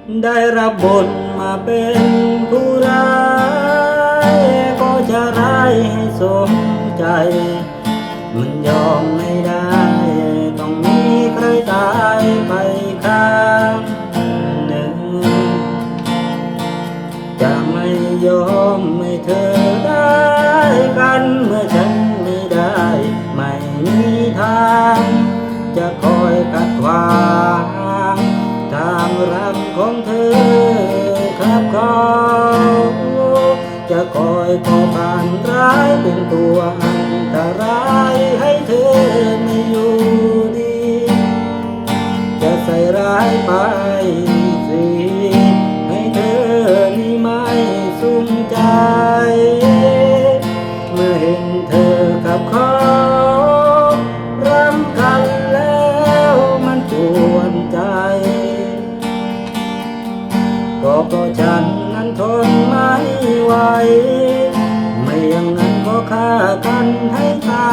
ได้รับบทมาเป็นผู้ร้ายก็จะร้ายให้สมใจมันยอมไม่ได้ต้องมีใครตายไปข้างหนึ่งจะไม่ยอมให้เธอได้กันเมื่อฉันไม่ได้ไม่มีทางจะคอยขัดขวางทางรักของเธอครับเขาจะคอยก่อการร้ายเป็นตัวอันตรายให้เธอไม่อยู่ดีจะใส่ร้ายไปสิให้เธอนี่ไม่สุขใจเมื่อเห็นเธอกับเขารักกันแล้วมันปวดใจก็เพราะฉันนั้นทนไม่ไหวไม่อย่างนั้นก็ฆ่ากันให้ตา